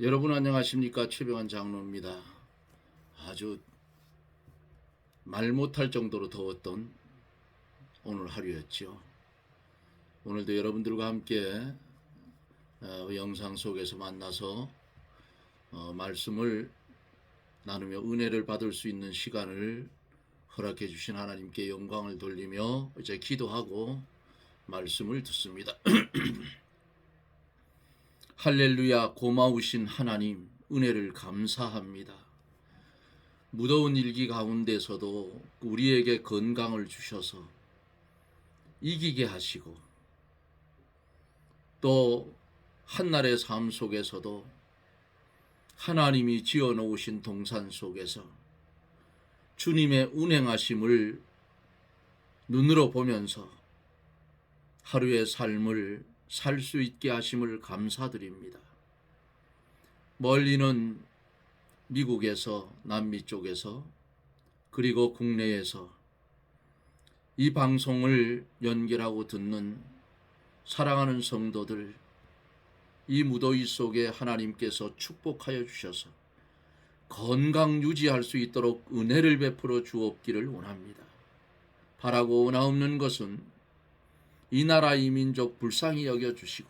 여러분 안녕하십니까? 최병환 장로입니다. 아주 말 못할 정도로 더웠던 오늘 하루였죠. 오늘도 여러분들과 함께 영상 속에서 만나서 말씀을 나누며 은혜를 받을 수 있는 시간을 허락해 주신 하나님께 영광을 돌리며 이제 기도하고 말씀을 듣습니다. 할렐루야. 고마우신 하나님, 은혜를 감사합니다. 무더운 일기 가운데서도 우리에게 건강을 주셔서 이기게 하시고, 또 한날의 삶 속에서도 하나님이 지어놓으신 동산 속에서 주님의 운행하심을 눈으로 보면서 하루의 삶을 살 수 있게 하심을 감사드립니다. 멀리는 미국에서, 남미 쪽에서, 그리고 국내에서 이 방송을 연결하고 듣는 사랑하는 성도들, 이 무더위 속에 하나님께서 축복하여 주셔서 건강 유지할 수 있도록 은혜를 베풀어 주옵기를 원합니다. 바라고 원하옵는 것은 이 나라 이 민족 불쌍히 여겨주시고,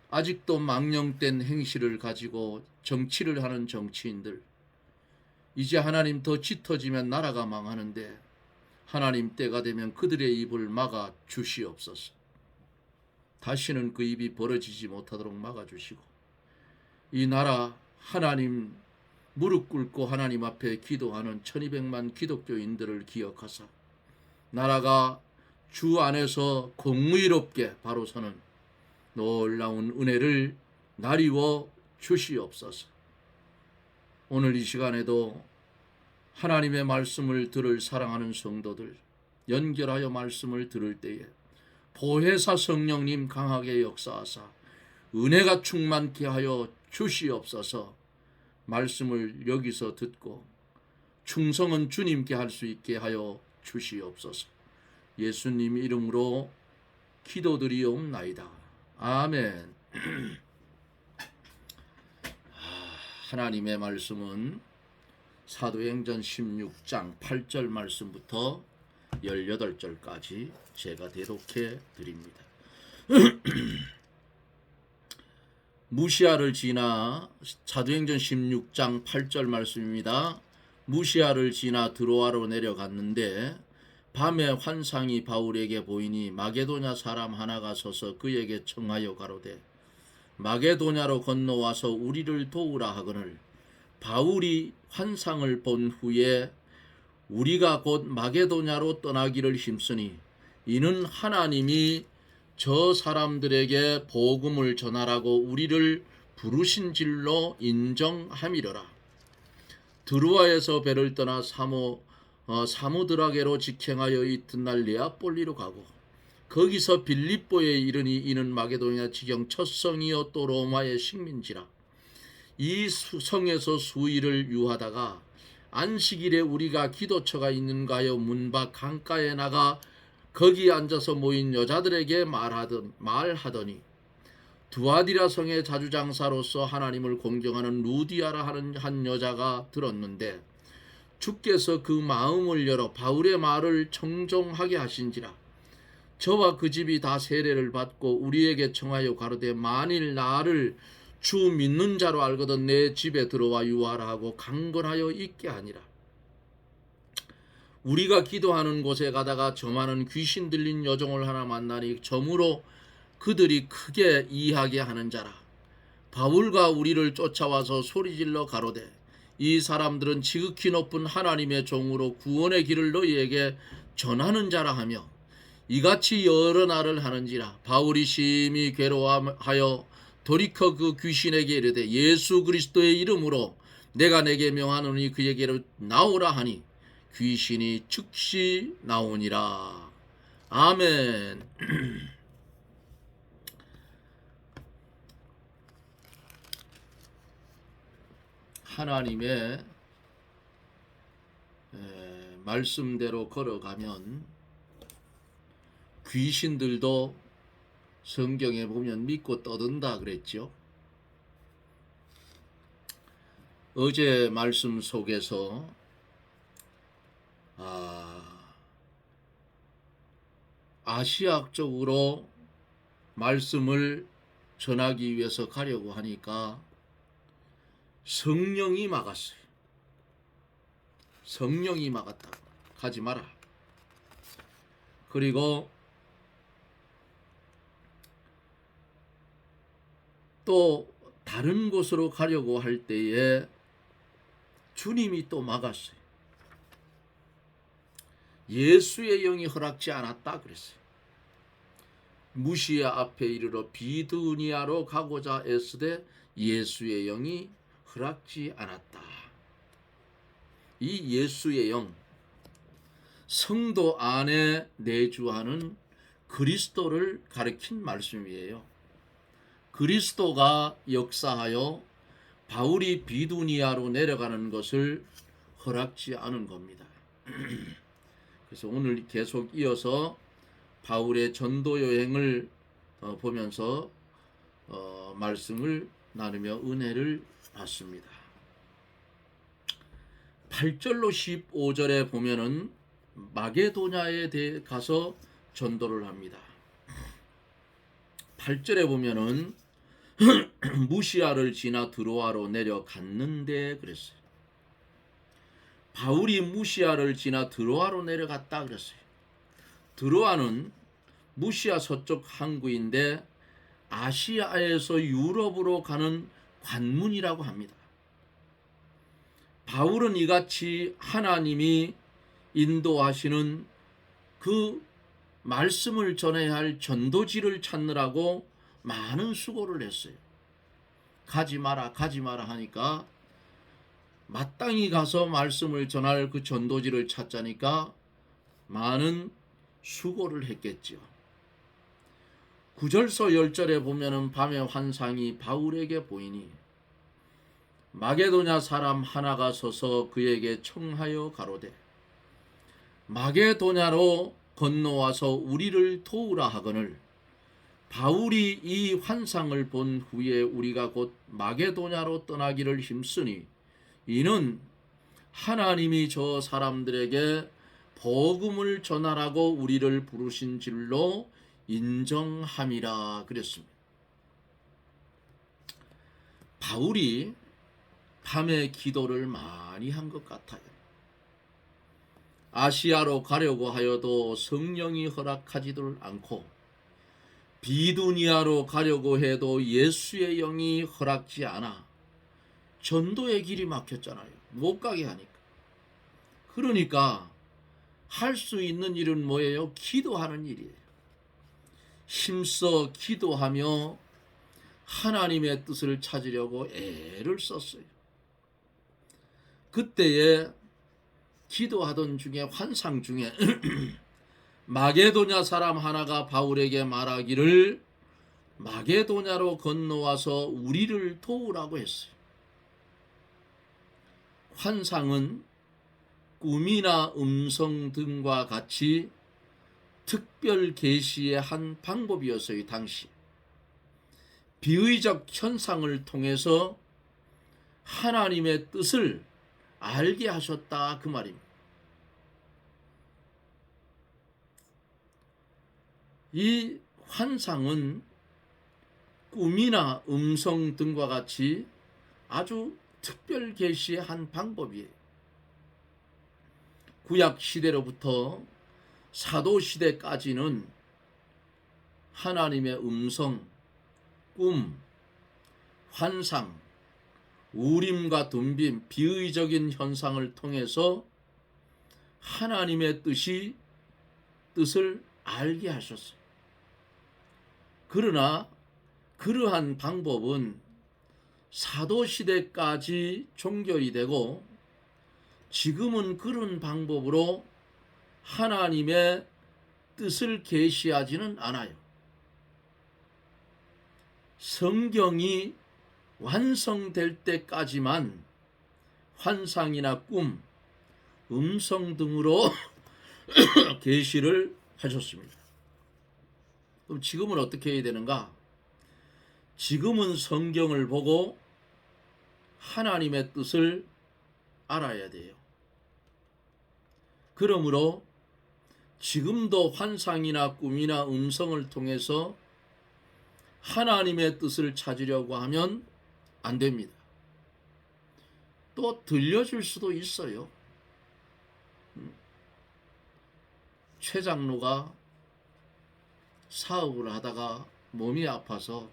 아직도 망령된 행실을 가지고 정치를 하는 정치인들, 이제 하나님 더 짙어지면 나라가 망하는데 하나님 때가 되면 그들의 입을 막아 주시옵소서. 다시는 그 입이 벌어지지 못하도록 막아주시고, 이 나라 하나님 무릎 꿇고 하나님 앞에 기도하는 1200만 기독교인들을 기억하사 나라가 주 안에서 공의롭게 바로 서는 놀라운 은혜를 나리워 주시옵소서. 오늘 이 시간에도 하나님의 말씀을 들을 사랑하는 성도들, 연결하여 말씀을 들을 때에 보혜사 성령님 강하게 역사하사 은혜가 충만케 하여 주시옵소서. 말씀을 여기서 듣고 충성은 주님께 할 수 있게 하여 주시옵소서. 예수님 이름으로 기도드리옵나이다. 아멘. 하나님의 말씀은 사도행전 16장 8절 말씀부터 18절까지 제가 대독해 드립니다. 무시아를 지나, 사도행전 16장 8절 말씀입니다. 무시아를 지나 드로아로 내려갔는데 밤에 환상이 바울에게 보이니 마게도냐 사람 하나가 서서 그에게 청하여 가로되 마게도냐로 건너와서 우리를 도우라 하거늘, 바울이 환상을 본 후에 우리가 곧 마게도냐로 떠나기를 힘쓰니 이는 하나님이 저 사람들에게 복음을 전하라고 우리를 부르신 줄로 인정함이러라. 드루아에서 배를 떠나 사무드라게로 직행하여 이튿날 네아폴리로 가고 거기서 빌립보에 이르니 이는 마게도냐 지경 첫 성이요 또 로마의 식민지라. 이 성에서 수일을 유하다가 안식일에 우리가 기도처가 있는가 하여 문 밖 강가에 나가 거기 앉아서 모인 여자들에게 말하더니 두아디라 성의 자주장사로서 하나님을 공경하는 루디아라 하는 한 여자가 들었는데 주께서 그 마음을 열어 바울의 말을 청종하게 하신지라. 저와 그 집이 다 세례를 받고 우리에게 청하여 가로되 만일 나를 주 믿는 자로 알거든 내 집에 들어와 유하라 하고 강건하여 있게 하니라. 우리가 기도하는 곳에 가다가 저 많은 귀신 들린 여종을 하나 만나니 점으로 그들이 크게 이하게 하는 자라. 바울과 우리를 쫓아와서 소리질러 가로되 이 사람들은 지극히 높은 하나님의 종으로 구원의 길을 너희에게 전하는 자라 하며 이같이 여러 날을 하는지라. 바울이 심히 괴로워하여 돌이켜 그 귀신에게 이르되 예수 그리스도의 이름으로 내가 내게 명하노니 그에게로 나오라 하니 귀신이 즉시 나오니라. 아멘. 하나님의 말씀대로 걸어가면 귀신들도 성경에 보면 믿고 떠든다 그랬죠. 어제 말씀 속에서 아시아적으로 말씀을 전하기 위해서 가려고 하니까 성령이 막았어요. 성령이 막았다고. 가지 마라. 그리고 또 다른 곳으로 가려고 할 때에 주님이 또 막았어요. 예수의 영이 허락지 않았다 그랬어요. 무시야 앞에 이르러 비두니아로 가고자 애쓰되 예수의 영이 허락지 않았다. 이 예수의 영, 성도 안에 내주하는 그리스도를 가리킨 말씀이에요. 그리스도가 역사하여 바울이 비두니아로 내려가는 것을 허락지 않은 겁니다. 그래서 오늘 계속 이어서 바울의 전도 여행을 보면서 말씀을 나누며 은혜를 받습니다. 8절로 15절에 보면은 마게도냐에 가서 전도를 합니다. 8절에 보면은 무시아를 지나 드로아로 내려갔는데 그랬어요. 바울이 무시아를 지나 드로아로 내려갔다 그랬어요. 드로아는 무시아 서쪽 항구인데 아시아에서 유럽으로 가는 관문이라고 합니다. 바울은 이같이 하나님이 인도하시는 그 말씀을 전해야 할 전도지를 찾느라고 많은 수고를 했어요. 가지 마라 하니까 마땅히 가서 말씀을 전할 그 전도지를 찾자니까 많은 수고를 했겠지요. 9절서 10절에 보면은 밤의 환상이 바울에게 보이니 마게도냐 사람 하나가 서서 그에게 청하여 가로되 마게도냐로 건너와서 우리를 도우라 하거늘 바울이 이 환상을 본 후에 우리가 곧 마게도냐로 떠나기를 힘쓰니 이는 하나님이 저 사람들에게 복음을 전하라고 우리를 부르신 줄로 인정함이라 그랬습니다. 바울이 밤에 기도를 많이 한 것 같아요. 아시아로 가려고 하여도 성령이 허락하지도 않고 비두니아로 가려고 해도 예수의 영이 허락지 않아 전도의 길이 막혔잖아요. 못 가게 하니까. 그러니까 할 수 있는 일은 뭐예요? 기도하는 일이에요. 힘써 기도하며 하나님의 뜻을 찾으려고 애를 썼어요. 그때에 기도하던 중에 환상 중에 마게도냐 사람 하나가 바울에게 말하기를 마게도냐로 건너와서 우리를 도우라고 했어요. 환상은 꿈이나 음성 등과 같이 특별 계시의 한 방법이었어요. 당시 비의적 현상을 통해서 하나님의 뜻을 알게 하셨다 그 말입니다. 이 환상은 꿈이나 음성 등과 같이 아주 특별 계시의 한 방법이에요. 구약 시대로부터 사도 시대까지는 하나님의 음성, 꿈, 환상, 우림과 둠빔, 비의적인 현상을 통해서 하나님의 뜻을 알게 하셨어요. 그러나 그러한 방법은 사도시대까지 종결이 되고 지금은 그런 방법으로 하나님의 뜻을 계시하지는 않아요. 성경이 완성될 때까지만 환상이나 꿈, 음성 등으로 계시를 하셨습니다. 그럼 지금은 어떻게 해야 되는가? 지금은 성경을 보고 하나님의 뜻을 알아야 돼요. 그러므로 지금도 환상이나 꿈이나 음성을 통해서 하나님의 뜻을 찾으려고 하면 안 됩니다. 또 들려줄 수도 있어요. 최 장로가 사업을 하다가 몸이 아파서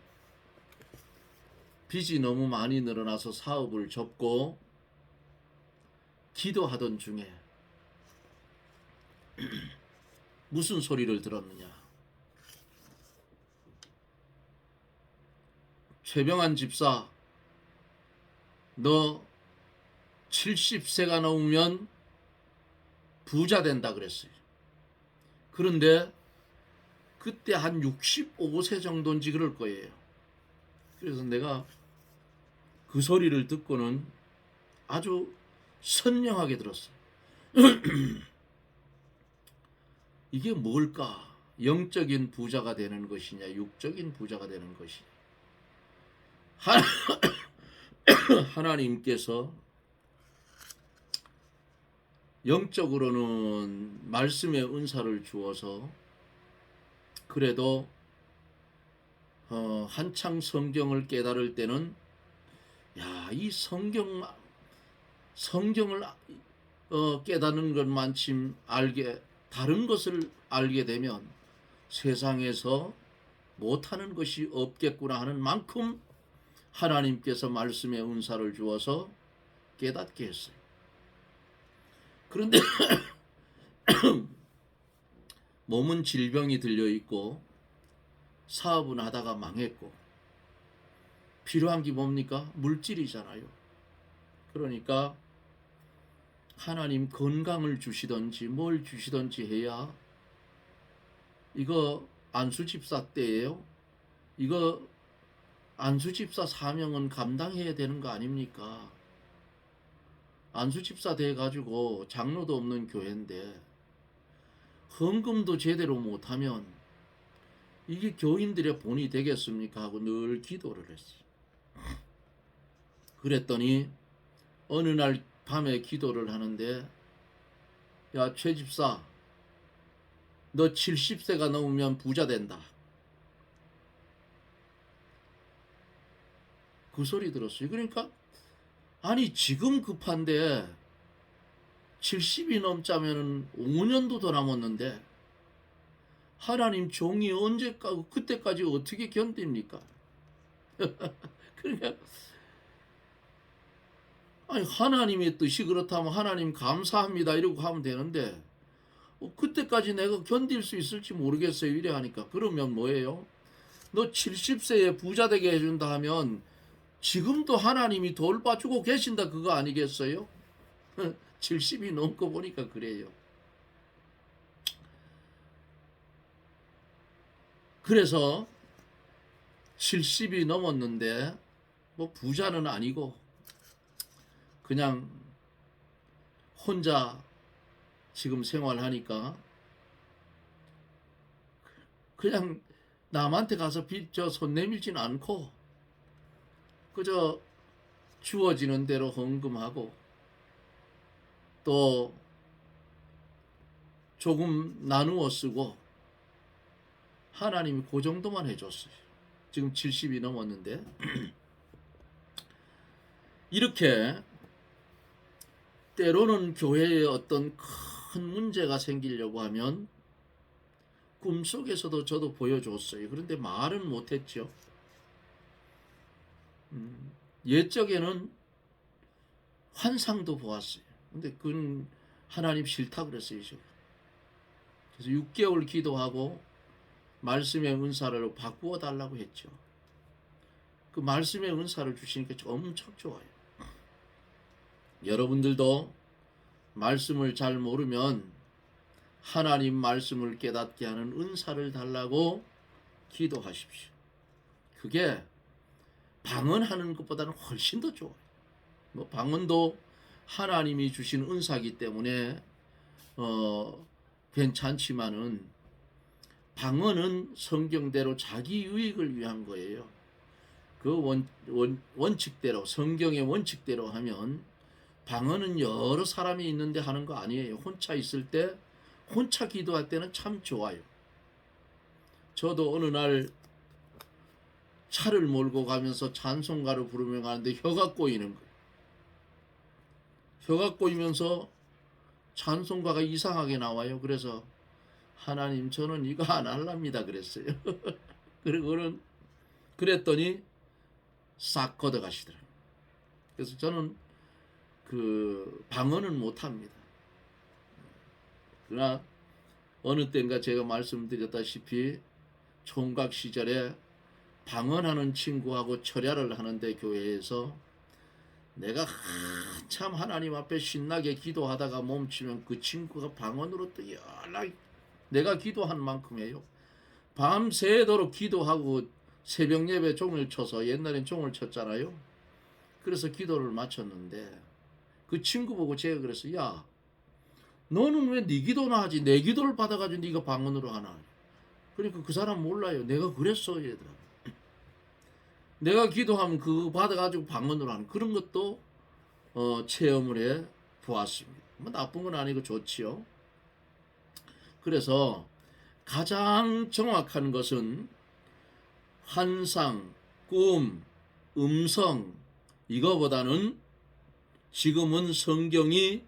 빚이 너무 많이 늘어나서 사업을 접고 기도하던 중에 무슨 소리를 들었느냐. 최병환 집사, 너 70세가 넘으면 부자 된다 그랬어요. 그런데 그때 한 65세 정도인지 그럴 거예요. 그래서 내가 그 소리를 듣고는 아주 선명하게 들었어요. 이게 뭘까? 영적인 부자가 되는 것이냐, 육적인 부자가 되는 것이냐. 하나님께서 영적으로는 말씀의 은사를 주어서 그래도 한창 성경을 깨달을 때는 이 성경을 깨닫는 것만큼 다른 것을 알게 되면 세상에서 못하는 것이 없겠구나 하는 만큼 하나님께서 말씀의 은사를 주어서 깨닫게 했어요. 그런데 몸은 질병이 들려있고 사업은 하다가 망했고 필요한 게 뭡니까? 물질이잖아요. 그러니까 하나님 건강을 주시든지 뭘 주시든지 해야, 이거 안수집사 때예요. 이거 안수집사 사명은 감당해야 되는 거 아닙니까? 안수집사 돼가지고 장로도 없는 교회인데 헌금도 제대로 못하면 이게 교인들의 본이 되겠습니까? 하고 늘 기도를 했어요. 그랬더니 어느 날 밤에 기도를 하는데, 야, 최 집사, 너 70세가 넘으면 부자 된다. 그 소리 들었어요. 그러니까 아니 지금 급한데 70이 넘자면 5년도 더 남았는데 하나님 종이 언제까지 그때까지 어떻게 견딥니까? 그러니까 아니 하나님의 뜻이 그렇다면 하나님 감사합니다 이러고 하면 되는데 그때까지 내가 견딜 수 있을지 모르겠어요 이래 하니까, 그러면 뭐예요? 너 70세에 부자 되게 해준다 하면 지금도 하나님이 돌봐주고 계신다 그거 아니겠어요? 70이 넘고 보니까 그래요. 그래서 70이 넘었는데 뭐 부자는 아니고 그냥 혼자 지금 생활하니까 그냥 남한테 가서 빚 손 내밀지는 않고 그저 주어지는 대로 헌금하고 또 조금 나누어 쓰고 하나님이 그 정도만 해줬어요. 지금 70이 넘었는데 이렇게 때로는 교회에 어떤 큰 문제가 생기려고 하면 꿈속에서도 저도 보여줬어요. 그런데 말은 못했죠. 옛적에는 환상도 보았어요. 근데 그건 하나님 싫다 그랬어요. 그래서 6개월 기도하고 말씀의 은사를 바꾸어 달라고 했죠. 그 말씀의 은사를 주시니까 엄청 좋아요. 여러분들도 말씀을 잘 모르면 하나님 말씀을 깨닫게 하는 은사를 달라고 기도하십시오. 그게 방언하는 것보다는 훨씬 더 좋아요. 뭐 방언도 하나님이 주신 은사이기 때문에 괜찮지만은 방언은 성경대로 자기 유익을 위한 거예요. 그 원칙대로 성경의 원칙대로 하면 방언은 여러 사람이 있는데 하는 거 아니에요. 혼자 있을 때 혼자 기도할 때는 참 좋아요. 저도 어느 날 차를 몰고 가면서 찬송가를 부르며 가는데 혀가 꼬이는 거예요. 혀가 꼬이면서 찬송가가 이상하게 나와요. 그래서 하나님 저는 이거 안 할랍니다 그랬어요. 그리고는 그랬더니 싹 걷어가시더라고요. 그래서 저는 그 방언은 못합니다. 그러나 어느 때인가 제가 말씀드렸다시피 총각 시절에 방언하는 친구하고 철야를 하는데 교회에서 내가 한참 하나님 앞에 신나게 기도하다가 멈추면 그 친구가 방언으로 또 연락 내가 기도한 만큼이에요. 밤새도록 기도하고 새벽 예배 종을 쳐서 옛날엔 종을 쳤잖아요. 그래서 기도를 마쳤는데 그 친구 보고 제가 그랬어요. 야, 너는 왜 네 기도나 하지? 내 기도를 받아가지고 네가 방언으로 하나? 그러니까 그 사람 몰라요. 내가 그랬어 얘들아. 내가 기도하면 그거 받아가지고 방언으로 하는 그런 것도 체험을 해 보았습니다. 뭐 나쁜 건 아니고 좋지요. 그래서 가장 정확한 것은 환상, 꿈, 음성 이거보다는 지금은 성경이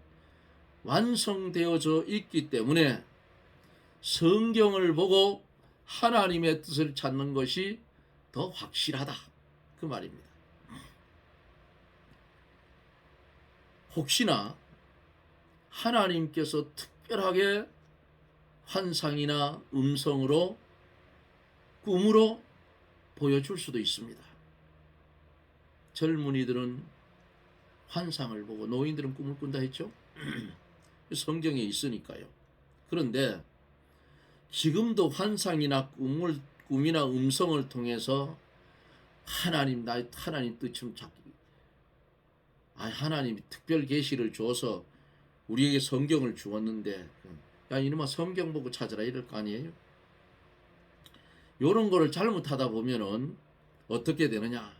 완성되어져 있기 때문에 성경을 보고 하나님의 뜻을 찾는 것이 더 확실하다 그 말입니다. 혹시나 하나님께서 특별하게 환상이나 음성으로 꿈으로 보여줄 수도 있습니다. 젊은이들은 환상을 보고 노인들은 꿈을 꾼다 했죠. 성경에 있으니까요. 그런데 지금도 환상이나 꿈이나 음성을 통해서 하나님 뜻 좀 찾기. 하나님이 특별 계시를 줘서 우리에게 성경을 주었는데 야 이놈아 성경 보고 찾으라 이럴 거 아니에요. 이런 거를 잘못하다 보면은 어떻게 되느냐.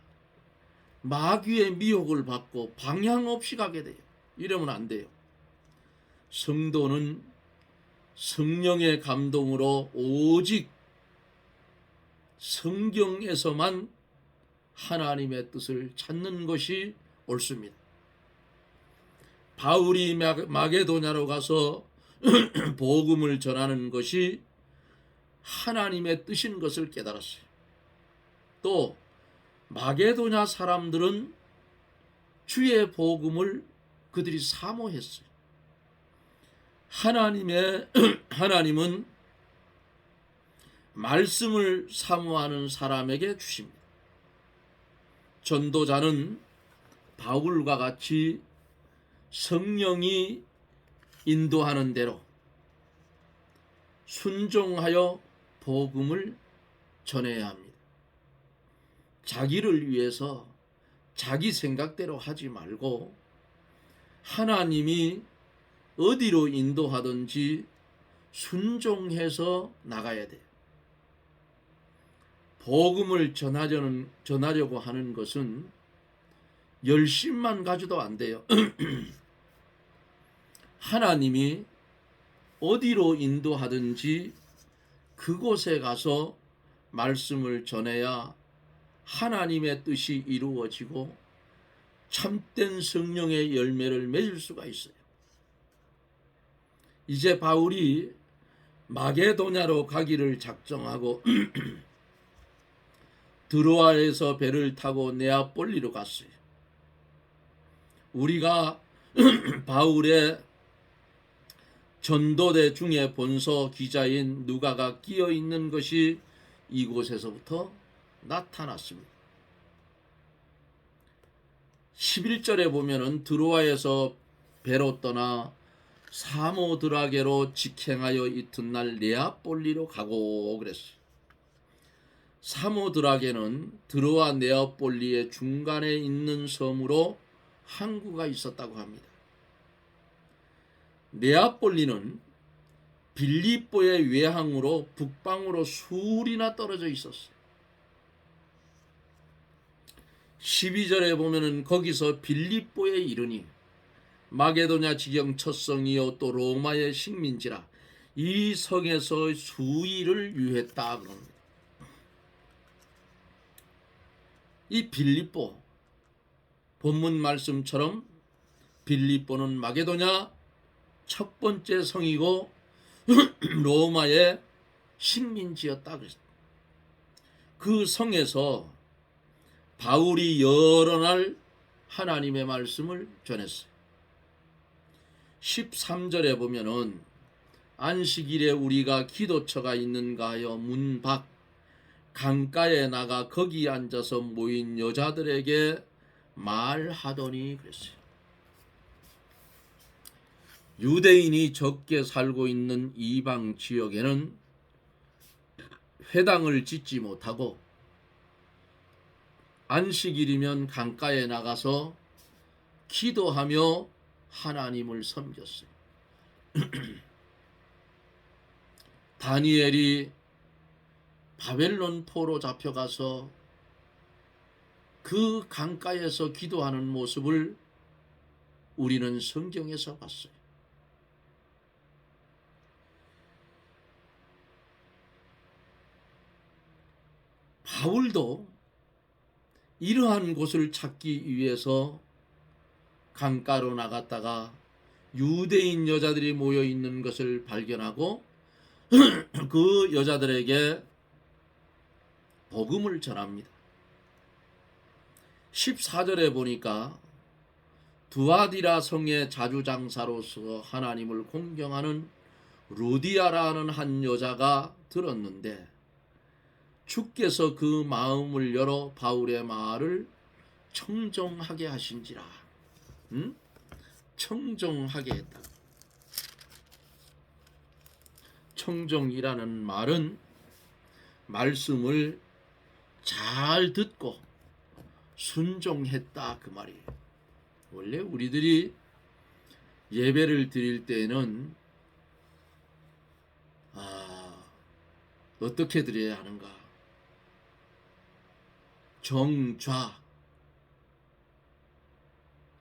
마귀의 미혹을 받고 방향 없이 가게 돼요. 이러면 안 돼요. 성도는 성령의 감동으로 오직 성경에서만 하나님의 뜻을 찾는 것이 옳습니다. 바울이 마게도냐로 가서 복음을 전하는 것이 하나님의 뜻인 것을 깨달았어요. 또 마게도냐 사람들은 주의 복음을 그들이 사모했어요. 하나님은 말씀을 사모하는 사람에게 주십니다. 전도자는 바울과 같이 성령이 인도하는 대로 순종하여 복음을 전해야 합니다. 자기를 위해서 자기 생각대로 하지 말고 하나님이 어디로 인도하든지 순종해서 나가야 돼요. 복음을 전하려고 하는 것은 열심만 가져도 안 돼요. 하나님이 어디로 인도하든지 그곳에 가서 말씀을 전해야 하나님의 뜻이 이루어지고 참된 성령의 열매를 맺을 수가 있어요. 이제 바울이 마게도냐로 가기를 작정하고 드로아에서 배를 타고 네아폴리로 갔어요. 우리가 바울의 전도대 중에 본서 기자인 누가가 끼어 있는 것이 이곳에서부터 나타났습니다. 11절에 보면은 드로아에서 배로 떠나 사모드라게로 직행하여 이튿날 네아폴리로 가고 그랬어요. 사모드라게는 드로아 네아폴리의 중간에 있는 섬으로 항구가 있었다고 합니다. 네아폴리는 빌립보의 외항으로 북방으로 수리나 떨어져 있었어요. 12절에 보면은 거기서 빌립보에 이르니 마게도냐 지경 첫 성이요 또 로마의 식민지라 이 성에서 수일을 유했다 그럽니다. 이 빌립보 본문 말씀처럼 빌립보는 마게도냐 첫 번째 성이고 로마의 식민지였다 그랬습니다. 그 성에서 바울이 여러 날 하나님의 말씀을 전했어요. 13절에 보면은 안식일에 우리가 기도처가 있는가 하여 문 밖 강가에 나가 거기 앉아서 모인 여자들에게 말하더니 그랬어요. 유대인이 적게 살고 있는 이방 지역에는 회당을 짓지 못하고 안식일이면 강가에 나가서 기도하며 하나님을 섬겼어요. 다니엘이 바벨론 포로 잡혀가서 그 강가에서 기도하는 모습을 우리는 성경에서 봤어요. 바울도 이러한 곳을 찾기 위해서 강가로 나갔다가 유대인 여자들이 모여 있는 것을 발견하고 그 여자들에게 복음을 전합니다. 14절에 보니까 두아디라 성의 자주장사로서 하나님을 공경하는 루디아라는 한 여자가 들었는데 주께서 그 마음을 열어 바울의 말을 청종하게 하신지라. 청종하게 했다. 청종이라는 말은 말씀을 잘 듣고 순종했다 그 말이에요. 원래 우리들이 예배를 드릴 때는 어떻게 드려야 하는가? 정좌,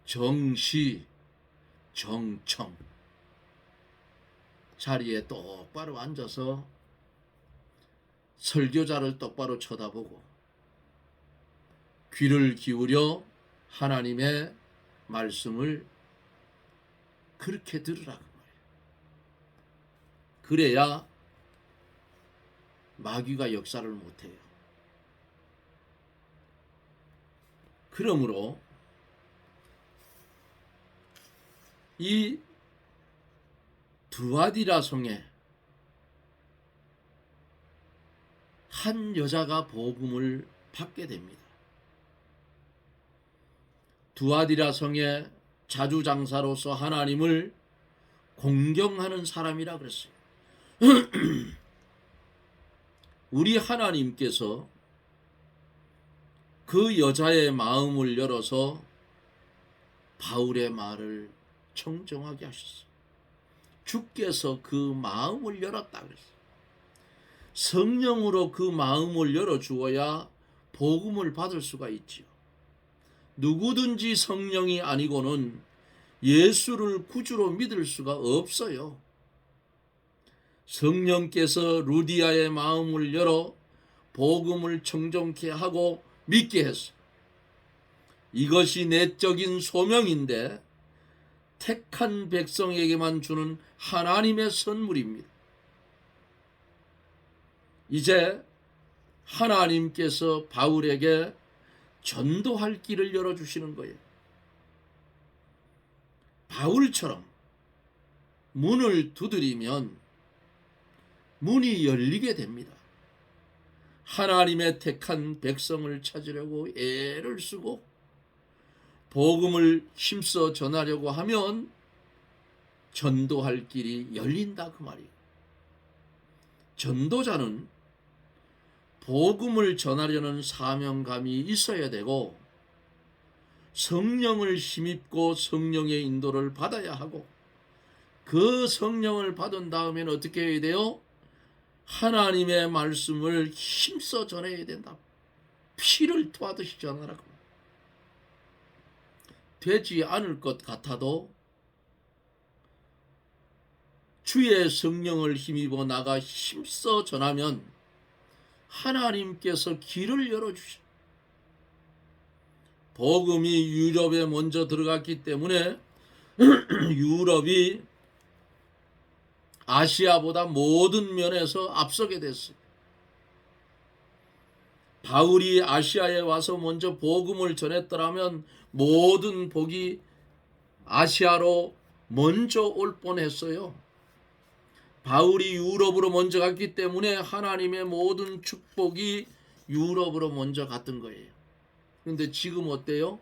정시, 정청. 자리에 똑바로 앉아서 설교자를 똑바로 쳐다보고 귀를 기울여 하나님의 말씀을 그렇게 들으라고 말이에요. 그래야 마귀가 역사를 못해요. 그러므로 이 두아디라 성에 한 여자가 복음을 받게 됩니다. 두아디라 성의 자주장사로서 하나님을 공경하는 사람이라 그랬어요. 우리 하나님께서 그 여자의 마음을 열어서 바울의 말을 청종하게 하셨어요. 주께서 그 마음을 열었다 그랬어요. 성령으로 그 마음을 열어주어야 복음을 받을 수가 있지요. 누구든지 성령이 아니고는 예수를 구주로 믿을 수가 없어요. 성령께서 루디아의 마음을 열어 복음을 청종케 하고 믿게 했어요. 이것이 내적인 소명인데 택한 백성에게만 주는 하나님의 선물입니다. 이제 하나님께서 바울에게 전도할 길을 열어주시는 거예요. 바울처럼 문을 두드리면 문이 열리게 됩니다. 하나님의 택한 백성을 찾으려고 애를 쓰고 복음을 힘써 전하려고 하면 전도할 길이 열린다 그 말이에요. 전도자는 복음을 전하려는 사명감이 있어야 되고 성령을 힘입고 성령의 인도를 받아야 하고 그 성령을 받은 다음에는 어떻게 해야 돼요? 하나님의 말씀을 힘써 전해야 된다. 피를 토하듯이 전하라고. 되지 않을 것 같아도 주의 성령을 힘입어 나가 힘써 전하면 하나님께서 길을 열어주셔. 복음이 유럽에 먼저 들어갔기 때문에 유럽이 아시아보다 모든 면에서 앞서게 됐어요. 바울이 아시아에 와서 먼저 복음을 전했더라면 모든 복이 아시아로 먼저 올 뻔했어요. 바울이 유럽으로 먼저 갔기 때문에 하나님의 모든 축복이 유럽으로 먼저 갔던 거예요. 그런데 지금 어때요?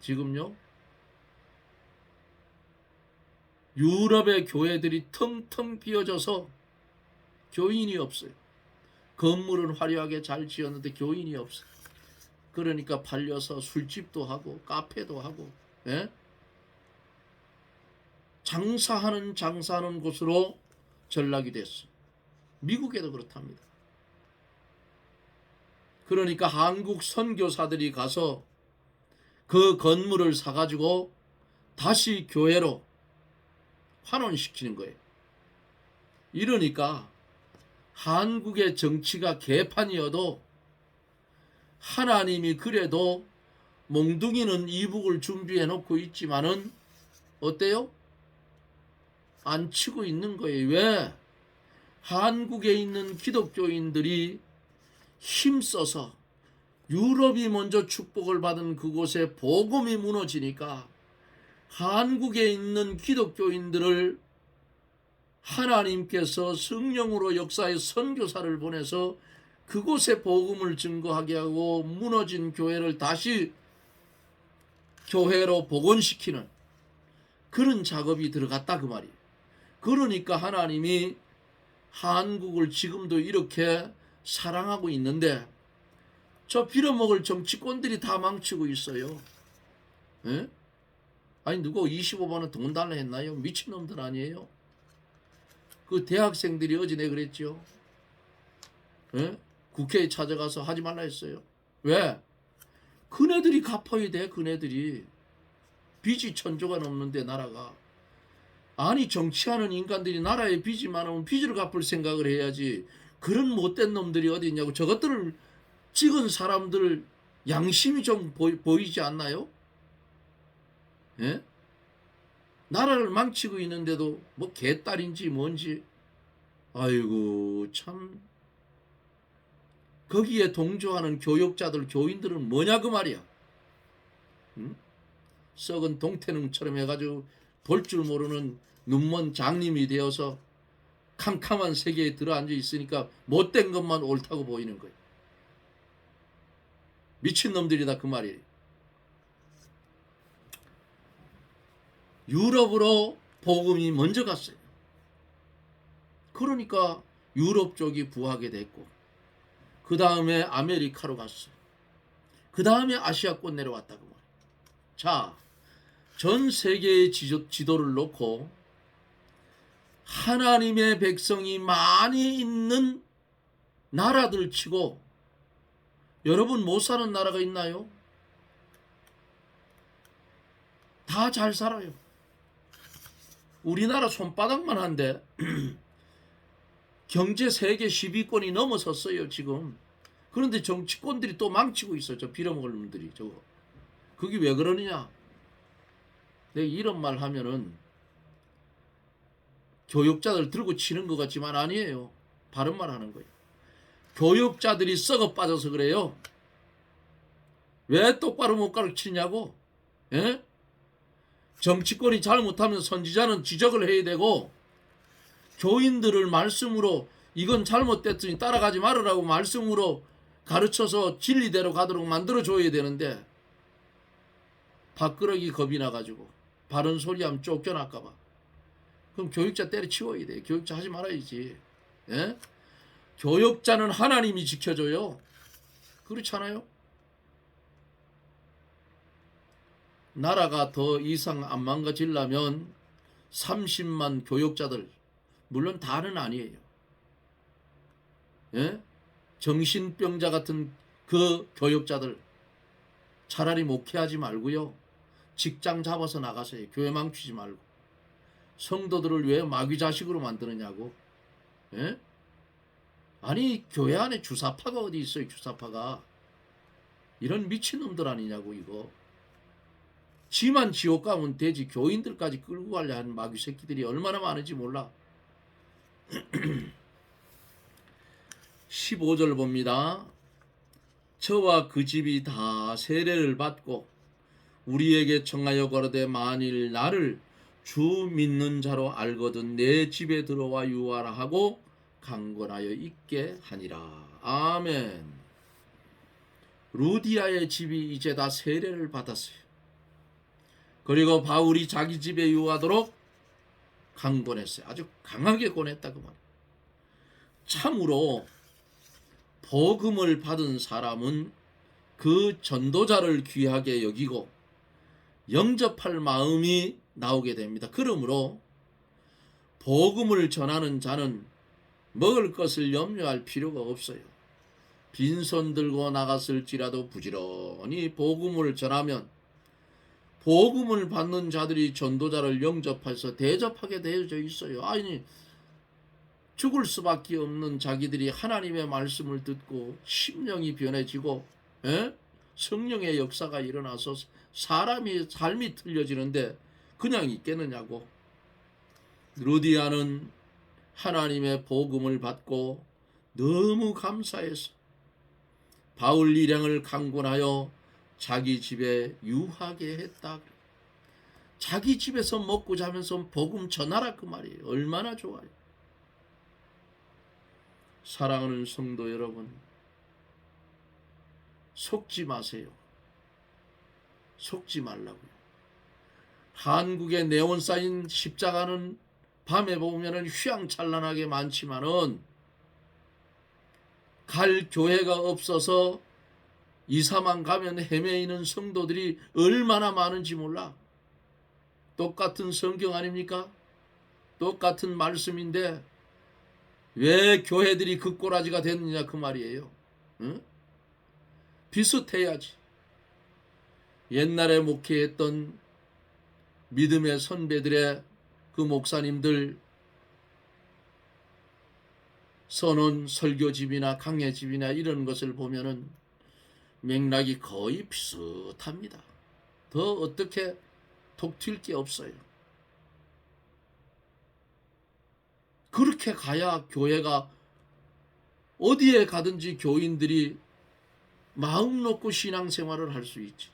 지금요? 유럽의 교회들이 텅텅 비어져서 교인이 없어요. 건물은 화려하게 잘 지었는데 교인이 없어요. 그러니까 팔려서 술집도 하고 카페도 하고, 예? 장사하는 곳으로 전락이 됐어요. 미국에도 그렇답니다. 그러니까 한국 선교사들이 가서 그 건물을 사가지고 다시 교회로 환원시키는 거예요. 이러니까 한국의 정치가 개판이어도 하나님이 그래도 몽둥이는 이북을 준비해 놓고 있지만은 어때요? 안 치고 있는 거예요. 왜? 한국에 있는 기독교인들이 힘써서 유럽이 먼저 축복을 받은 그곳에 복음이 무너지니까 한국에 있는 기독교인들을 하나님께서 성령으로 역사의 선교사를 보내서 그곳에 복음을 증거하게 하고 무너진 교회를 다시 교회로 복원시키는 그런 작업이 들어갔다 그 말이에요. 그러니까 하나님이 한국을 지금도 이렇게 사랑하고 있는데 저 빌어먹을 정치권들이 다 망치고 있어요. 에? 아니 누가 25만 원 돈 달라 했나요? 미친놈들 아니에요? 그 대학생들이 어제 내 그랬죠. 에? 국회에 찾아가서 하지 말라 했어요. 왜? 그네들이 갚아야 돼. 그네들이. 빚이 천조가 넘는데 나라가. 아니 정치하는 인간들이 나라에 빚이 많으면 빚을 갚을 생각을 해야지. 그런 못된 놈들이 어디 있냐고. 저것들을 찍은 사람들 양심이 좀 보이지 않나요? 예? 나라를 망치고 있는데도 뭐 개딸인지 뭔지 아이고 참 거기에 동조하는 교육자들 교인들은 뭐냐 그 말이야. 응? 썩은 동태능처럼 해가지고 볼 줄 모르는 눈먼 장님이 되어서 캄캄한 세계에 들어앉아 있으니까 못된 것만 옳다고 보이는 거예요. 미친놈들이다 그 말이에요. 유럽으로 복음이 먼저 갔어요. 그러니까 유럽 쪽이 부하게 됐고 그 다음에 아메리카로 갔어요. 그 다음에 아시아권 내려왔다고 말이에요. 자, 전 세계의 지도를 놓고 하나님의 백성이 많이 있는 나라들 치고 여러분 못 사는 나라가 있나요? 다 잘 살아요. 우리나라 손바닥만 한데 경제 세계 10위권이 넘어섰어요 지금. 그런데 정치권들이 또 망치고 있어요. 저 빌어먹을 놈들이 저거. 그게 왜 그러느냐? 내가 이런 말 하면은 교육자들 들고 치는 것 같지만 아니에요. 바른 말 하는 거예요. 교육자들이 썩어 빠져서 그래요. 왜 똑바로 못 가르치냐고? 예? 정치권이 잘못하면 선지자는 지적을 해야 되고 교인들을 말씀으로 이건 잘못됐으니 따라가지 말으라고 말씀으로 가르쳐서 진리대로 가도록 만들어줘야 되는데 밥그러기 겁이 나가지고 바른 소리하면 쫓겨날까봐 그럼 교육자 때려치워야 돼. 교육자 하지 말아야지. 예? 교육자는 하나님이 지켜줘요. 그렇잖아요? 나라가 더 이상 안 망가지려면 30만 교육자들 물론 다는 아니에요. 예? 정신병자 같은 그 교육자들 차라리 목회하지 말고요. 직장 잡아서 나가세요. 교회 망치지 말고. 성도들을 왜 마귀 자식으로 만드느냐고. 예? 아니 교회 안에 주사파가 어디 있어요. 주사파가. 이런 미친놈들 아니냐고 이거. 지만 지옥 가면 되지 교인들까지 끌고 가려 하는 마귀 새끼들이 얼마나 많은지 몰라. 15절 봅니다. 저와 그 집이 다 세례를 받고 우리에게 청하여 거르되 만일 나를 주 믿는 자로 알거든 내 집에 들어와 유하라 하고 강권하여 있게 하니라. 아멘. 루디아의 집이 이제 다 세례를 받았어요. 그리고 바울이 자기 집에 유하도록 강권했어요. 아주 강하게 권했다 그 말이에요. 참으로 복음을 받은 사람은 그 전도자를 귀하게 여기고 영접할 마음이 나오게 됩니다. 그러므로 복음을 전하는 자는 먹을 것을 염려할 필요가 없어요. 빈손 들고 나갔을지라도 부지런히 복음을 전하면 복음을 받는 자들이 전도자를 영접해서 대접하게 되어져 있어요. 아니 죽을 수밖에 없는 자기들이 하나님의 말씀을 듣고 심령이 변해지고 성령의 역사가 일어나서 사람이 삶이 틀려지는데 그냥 있겠느냐고. 루디아는 하나님의 복음을 받고 너무 감사해서 바울 일행을 강권하여 자기 집에 유하게 했다. 자기 집에서 먹고 자면서 복음 전하라 그 말이에요. 얼마나 좋아요. 사랑하는 성도 여러분, 속지 마세요. 속지 말라고요. 한국의 네온 사인 십자가는 밤에 보면은 휘황찬란하게 많지만은 갈 교회가 없어서 이사만 가면 헤매이는 성도들이 얼마나 많은지 몰라. 똑같은 성경 아닙니까? 똑같은 말씀인데 왜 교회들이 그 꼬라지가 됐느냐 그 말이에요. 응? 비슷해야지. 옛날에 목회했던 믿음의 선배들의 그 목사님들 선언 설교집이나 강해집이나 이런 것을 보면은 맥락이 거의 비슷합니다. 더 어떻게 독 튈 게 없어요. 그렇게 가야 교회가 어디에 가든지 교인들이 마음 놓고 신앙생활을 할 수 있지.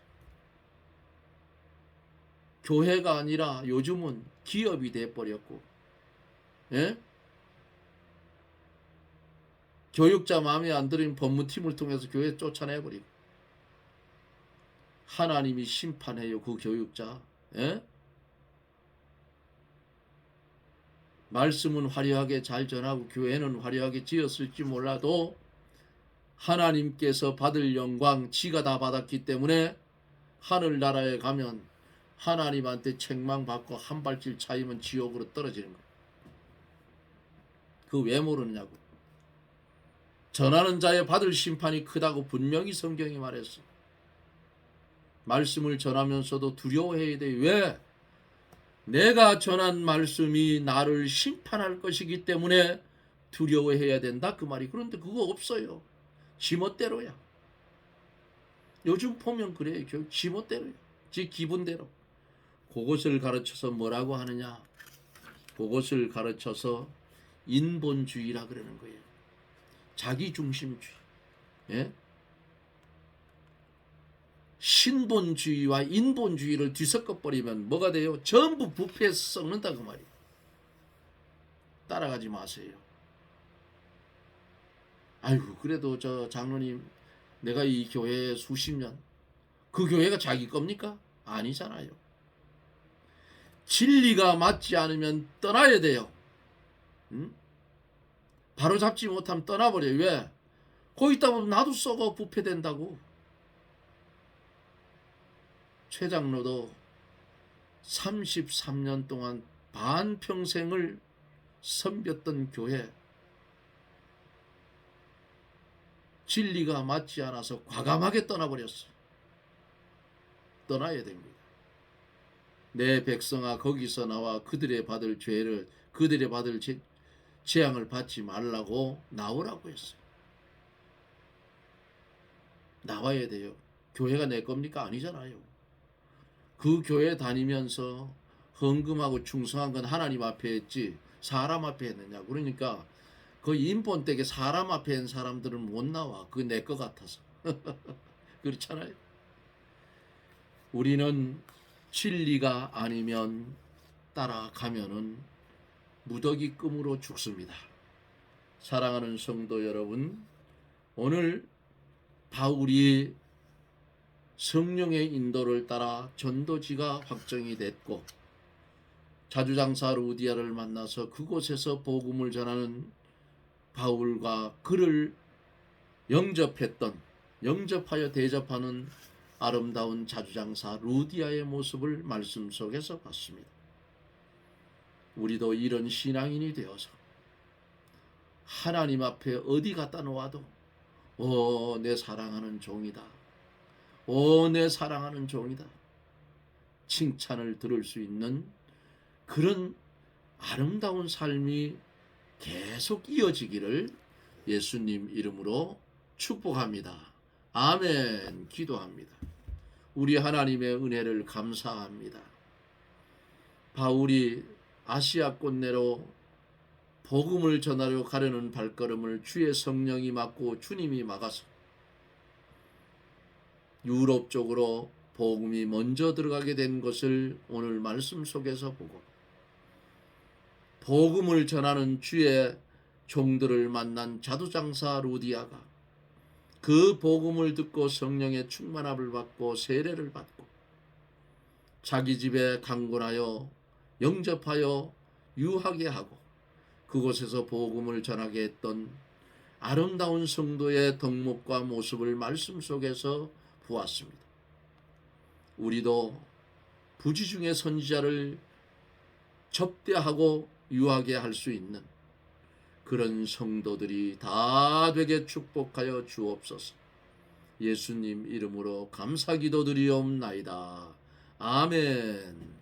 교회가 아니라 요즘은 기업이 돼버렸고, 예? 교육자 마음에 안 들으면 법무팀을 통해서 교회 쫓아내버리고, 하나님이 심판해요 그 교육자. 예? 말씀은 화려하게 잘 전하고 교회는 화려하게 지었을지 몰라도 하나님께서 받을 영광 지가 다 받았기 때문에 하늘나라에 가면 하나님한테 책망받고 한 발길 차이면 지옥으로 떨어지는 거예요. 그 왜 모르느냐고. 전하는 자의 받을 심판이 크다고 분명히 성경이 말했어. 말씀을 전하면서도 두려워해야 돼. 왜? 내가 전한 말씀이 나를 심판할 것이기 때문에 두려워해야 된다 그 말이. 그런데 그거 없어요. 지멋대로야. 요즘 보면 그래요. 지멋대로야. 지 기분대로. 그것을 가르쳐서 뭐라고 하느냐. 그것을 가르쳐서 인본주의라 그러는 거예요. 자기중심주의. 예? 신본주의와 인본주의를 뒤섞어버리면 뭐가 돼요? 전부 부패해서 썩는다 그 말이에요. 따라가지 마세요. 아이고 그래도 저 장로님 내가 이 교회에 수십 년, 그 교회가 자기 겁니까? 아니잖아요. 진리가 맞지 않으면 떠나야 돼요. 응? 바로 잡지 못하면 떠나버려요. 왜? 거기 있다 보면 나도 썩어 부패된다고. 최 장로도 33년 동안 반평생을 섬겼던 교회, 진리가 맞지 않아서 과감하게 떠나버렸어. 떠나야 됩니다. 내 백성아 거기서 나와 그들의 받을 재앙을 받지 말라고 나오라고 했어요. 나와야 돼요. 교회가 내 겁니까? 아니잖아요. 그 교회 다니면서 헌금하고 충성한 건 하나님 앞에 했지 사람 앞에 했느냐. 그러니까 그 인본댁에 사람 앞에 한 사람들은 못 나와. 그게 내 것 같아서. 그렇잖아요. 우리는 진리가 아니면 따라가면은 무더기끔으로 죽습니다. 사랑하는 성도 여러분, 오늘 바울이 성령의 인도를 따라 전도지가 확정이 됐고 자주장사 루디아를 만나서 그곳에서 복음을 전하는 바울과 그를 영접하여 대접하는 아름다운 자주장사 루디아의 모습을 말씀 속에서 봤습니다. 우리도 이런 신앙인이 되어서 하나님 앞에 어디 갖다 놓아도 내 사랑하는 종이다. 내 사랑하는 종이다. 칭찬을 들을 수 있는 그런 아름다운 삶이 계속 이어지기를 예수님 이름으로 축복합니다. 아멘. 기도합니다. 우리 하나님의 은혜를 감사합니다. 바울이 아시아 꽃내로 복음을 전하려 가려는 발걸음을 주의 성령이 막고 주님이 막아서 유럽 쪽으로 복음이 먼저 들어가게 된 것을 오늘 말씀 속에서 보고 복음을 전하는 주의 종들을 만난 자두장사 루디아가 그 복음을 듣고 성령의 충만함을 받고 세례를 받고 자기 집에 강권하여 영접하여 유하게 하고 그곳에서 복음을 전하게 했던 아름다운 성도의 덕목과 모습을 말씀 속에서 보았습니다. 우리도 부지중의 선지자를 접대하고 유하게 할 수 있는 그런 성도들이 다 되게 축복하여 주옵소서. 예수님 이름으로 감사기도 드리옵나이다. 아멘.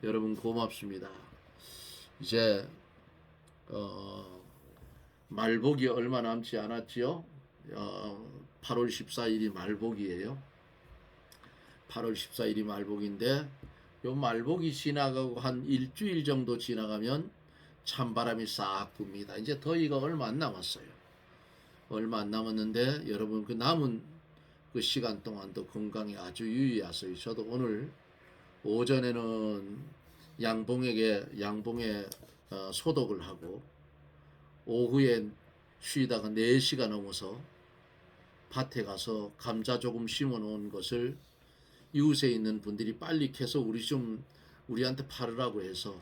여러분 고맙습니다. 이제 말복이 얼마 남지 않았지요. 8월 14일이 말복이에요. 8월 14일이 말복인데 요 말복이 지나가고 한 일주일 정도 지나가면 찬바람이 싹 붑니다. 이제 더위가 얼마 안 남았어요. 얼마 안 남았는데 여러분 그 남은 그 시간 동안도 건강에 아주 유의하세요. 저도 오늘 오전에는 양봉에 소독을 하고 오후에 쉬다가 4시가 넘어서 밭에 가서 감자 조금 심어 놓은 것을 이웃에 있는 분들이 빨리 캐서 우리한테 팔으라고 해서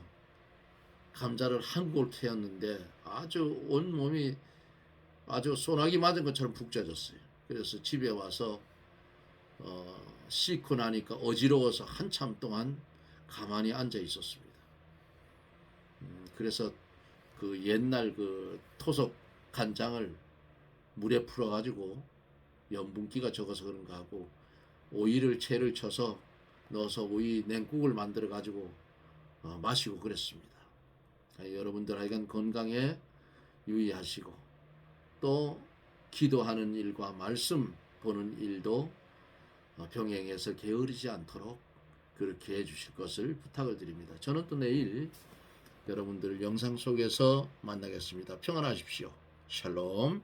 감자를 한 골 캐었는데 아주 온몸이 아주 소나기 맞은 것처럼 푹 젖었어요. 그래서 집에 와서 씻고 나니까 어지러워서 한참 동안 가만히 앉아 있었습니다. 그래서 그 옛날 그 토속 간장을 물에 풀어가지고 염분기가 적어서 그런가 하고 오이를 채를 쳐서 넣어서 오이 냉국을 만들어 가지고 마시고 그랬습니다. 여러분들 하여간 건강에 유의하시고 또 기도하는 일과 말씀 보는 일도 병행해서 게으르지 않도록 그렇게 해주실 것을 부탁을 드립니다. 저는 또 내일 여러분들 영상 속에서 만나겠습니다. 평안하십시오. 샬롬.